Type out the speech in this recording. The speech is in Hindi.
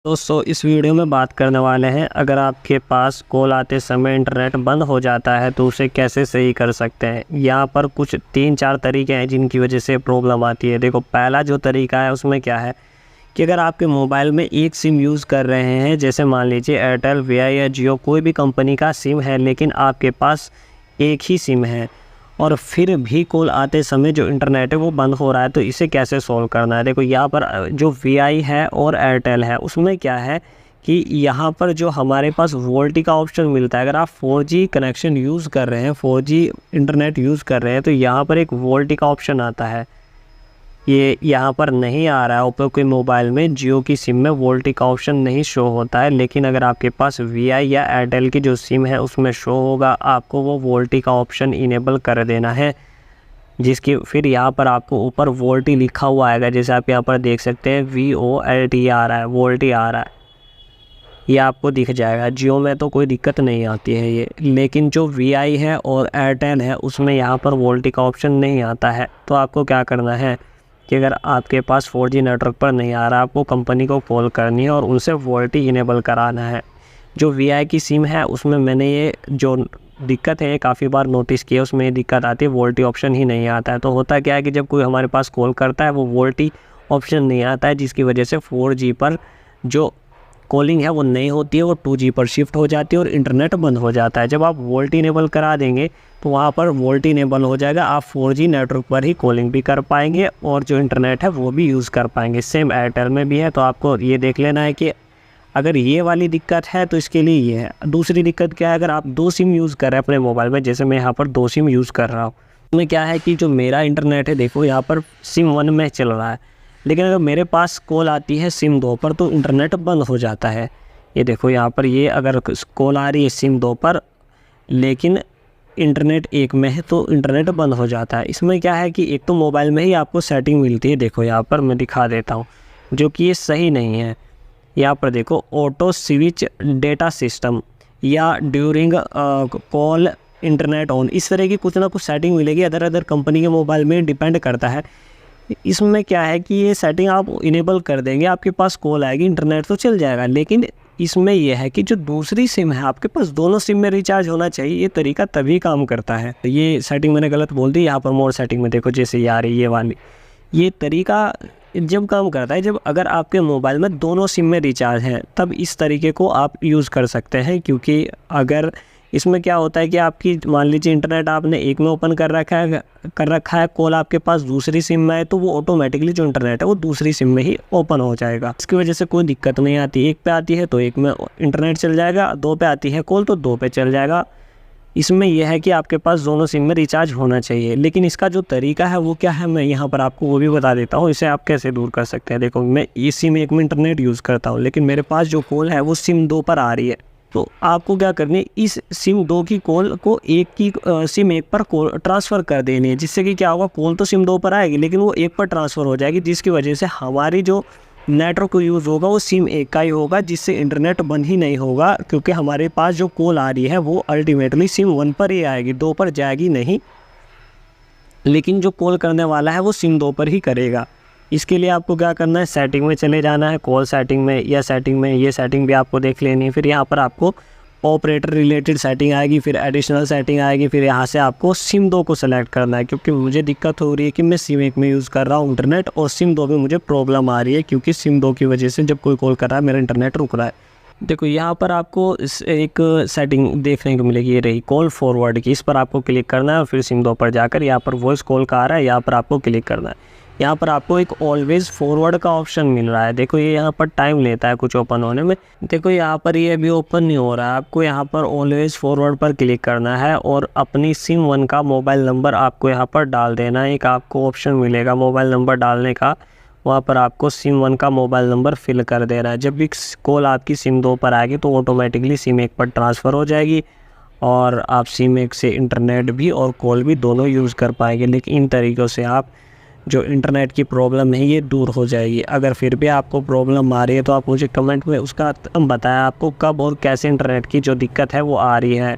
दोस्तों इस वीडियो में बात करने वाले हैं, अगर आपके पास कॉल आते समय इंटरनेट बंद हो जाता है तो उसे कैसे सही कर सकते हैं। यहाँ पर कुछ 3-4 तरीके हैं जिनकी वजह से प्रॉब्लम आती है। देखो, पहला जो तरीका है उसमें क्या है कि अगर आपके मोबाइल में एक सिम यूज़ कर रहे हैं, जैसे मान लीजिए एयरटेल, वीआई या जियो, कोई भी कंपनी का सिम है, लेकिन आपके पास एक ही सिम है और फिर भी कॉल आते समय जो इंटरनेट है वो बंद हो रहा है, तो इसे कैसे सॉल्व करना है। देखो, यहाँ पर जो वीआई है और एयरटेल है उसमें क्या है कि यहाँ पर जो हमारे पास वोल्टी का ऑप्शन मिलता है। अगर आप 4G कनेक्शन यूज़ कर रहे हैं, 4G इंटरनेट यूज़ कर रहे हैं, तो यहाँ पर एक वोल्टी का ऑप्शन आता है। ये यहाँ पर नहीं आ रहा है। ओप्पो के मोबाइल में, जियो की सिम में वोल्टी का ऑप्शन नहीं शो होता है, लेकिन अगर आपके पास वीआई या एयरटेल की जो सिम है उसमें शो होगा, आपको वो वोल्टी का ऑप्शन इनेबल कर देना है। जिसकी फिर यहाँ पर आपको ऊपर वोल्टी लिखा हुआ आएगा, जैसे आप यहाँ पर देख सकते हैं VOLT आ रहा है, वोल्टी आ रहा है, ये आपको दिख जाएगा। जियो में तो कोई दिक्कत नहीं आती है ये, लेकिन जो वीआई है और एयरटेल है उसमें यहाँ पर वोल्टी का ऑप्शन नहीं आता है। तो आपको क्या करना है कि अगर आपके पास 4G नेटवर्क पर नहीं आ रहा, आपको कंपनी को कॉल करनी है और उनसे वोल्टी इनेबल कराना है। जो वीआई की सिम है उसमें मैंने ये जो दिक्कत है काफ़ी बार नोटिस किया, उसमें ये दिक्कत आती है, वोल्टी ऑप्शन ही नहीं आता है। तो होता क्या है कि जब कोई हमारे पास कॉल करता है वो वोल्टी ऑप्शन नहीं आता है, जिसकी वजह से 4G पर जो कॉलिंग है वो नहीं होती है, वो 2G पर शिफ्ट हो जाती है और इंटरनेट बंद हो जाता है। जब आप वोल्टी इनेबल करा देंगे तो वहाँ पर वोल्टी इनेबल हो जाएगा, आप 4G नेटवर्क पर ही कॉलिंग भी कर पाएंगे और जो इंटरनेट है वो भी यूज़ कर पाएंगे। सेम एयरटेल में भी है। तो आपको ये देख लेना है कि अगर ये वाली दिक्कत है तो इसके लिए ये है। दूसरी दिक्कत क्या है, अगर आप 2 सिम यूज़ कर रहे हैं अपने मोबाइल में, जैसे मैं यहाँ पर 2 सिम यूज़ कर रहा हूँ, उसमें क्या है कि जो मेरा इंटरनेट है, देखो यहाँ पर सिम 1 में चल रहा है, लेकिन अगर मेरे पास कॉल आती है सिम 2 पर तो इंटरनेट बंद हो जाता है। ये देखो यहाँ पर, ये अगर कॉल आ रही है सिम 2 पर लेकिन इंटरनेट 1 में है तो इंटरनेट बंद हो जाता है। इसमें क्या है कि एक तो मोबाइल में ही आपको सेटिंग मिलती है, देखो यहाँ पर मैं दिखा देता हूँ, जो कि ये सही नहीं है। यहाँ पर देखो, ऑटो स्विच डेटा सिस्टम या ड्यूरिंग कॉल इंटरनेट ऑन, इस तरह की कुछ ना कुछ सेटिंग मिलेगी। अदर कंपनी के मोबाइल में डिपेंड करता है। इसमें क्या है कि ये सेटिंग आप इनेबल कर देंगे, आपके पास कॉल आएगी, इंटरनेट तो चल जाएगा, लेकिन इसमें यह है कि जो दूसरी सिम है आपके पास, दोनों सिम में रिचार्ज होना चाहिए। ये तरीका तभी काम करता है। ये सेटिंग मैंने गलत बोल दी। यहाँ पर मोर सेटिंग में देखो, जैसे ये आ रही है ये वाली, ये तरीका जब काम करता है जब अगर आपके मोबाइल में दोनों सिम में रिचार्ज है, तब इस तरीके को आप यूज़ कर सकते हैं। क्योंकि अगर इसमें क्या होता है कि आपकी मान लीजिए इंटरनेट आपने एक में ओपन कर रखा है, कॉल आपके पास दूसरी सिम में है, तो वो ऑटोमेटिकली जो इंटरनेट है वो दूसरी सिम में ही ओपन हो जाएगा। इसकी वजह से कोई दिक्कत नहीं आती। एक पे आती है तो एक में इंटरनेट चल जाएगा, 2 पे आती है कॉल तो 2 पे चल जाएगा। इसमें यह है कि आपके पास दोनों सिम में रिचार्ज होना चाहिए, लेकिन इसका जो तरीका है वो क्या है, मैं यहाँ पर आपको वो भी बता देता हूँ। इसे आप कैसे दूर कर सकते हैं। देखो, मैं इस सिम 1 में इंटरनेट यूज़ करता हूँ, लेकिन मेरे पास जो कॉल है वो सिम 2 पर आ रही है। तो आपको क्या करनी है, इस सिम 2 की कॉल को सिम 1 पर ट्रांसफ़र कर देनी है, जिससे कि क्या होगा, कॉल तो सिम 2 पर आएगी लेकिन वो 1 पर ट्रांसफ़र हो जाएगी, जिसकी वजह से हमारी जो नेटवर्क यूज़ होगा वो सिम 1 का ही होगा, जिससे इंटरनेट बंद ही नहीं होगा। क्योंकि हमारे पास जो कॉल आ रही है वो अल्टीमेटली सिम 1 पर ही आएगी, 2 पर जाएगी नहीं, लेकिन जो कॉल करने वाला है वो सिम 2 पर ही करेगा। इसके लिए आपको क्या करना है, सेटिंग में चले जाना है, कॉल सेटिंग में या सेटिंग में, ये सेटिंग भी आपको देख लेनी है। फिर यहाँ पर आपको ऑपरेटर रिलेटेड सेटिंग आएगी, फिर एडिशनल सेटिंग आएगी, फिर यहाँ से आपको सिम 2 को सेलेक्ट करना है। क्योंकि मुझे दिक्कत हो रही है कि मैं सिम 1 में यूज़ कर रहा हूँ इंटरनेट और सिम 2 में मुझे प्रॉब्लम आ रही है, क्योंकि सिम 2 की वजह से जब कोई कॉल कर रहा है मेरा इंटरनेट रुक रहा है। देखो, यहाँ पर आपको एक सेटिंग देखने को मिलेगी, ये रही कॉल फॉरवर्ड की, इस पर आपको क्लिक करना है और फिर सिम 2 पर जाकर यहाँ पर वॉइस कॉल का आ रहा है, यहाँ पर आपको क्लिक करना है। यहाँ पर आपको एक ऑलवेज़ फॉरवर्ड का ऑप्शन मिल रहा है। देखो, ये यहाँ पर टाइम लेता है कुछ ओपन होने में। देखो, यहाँ पर ये अभी ओपन नहीं हो रहा है। आपको यहाँ पर ऑलवेज़ फॉरवर्ड पर क्लिक करना है और अपनी सिम 1 का मोबाइल नंबर आपको यहाँ पर डाल देना है। एक आपको ऑप्शन मिलेगा मोबाइल नंबर डालने का, वहाँ पर आपको सिम 1 का मोबाइल नंबर फिल कर देना है। जब भी कॉल आपकी सिम 2 पर आएगी तो ऑटोमेटिकली सिम 1 पर ट्रांसफ़र हो जाएगी और आप सिम 1 से इंटरनेट भी और कॉल भी दोनों यूज़ कर पाएंगे। लेकिन इन तरीक़ों से आप जो इंटरनेट की प्रॉब्लम है ये दूर हो जाएगी। अगर फिर भी आपको प्रॉब्लम आ रही है तो आप मुझे कमेंट में उसका बताएं, आपको कब और कैसे इंटरनेट की जो दिक्कत है वो आ रही है।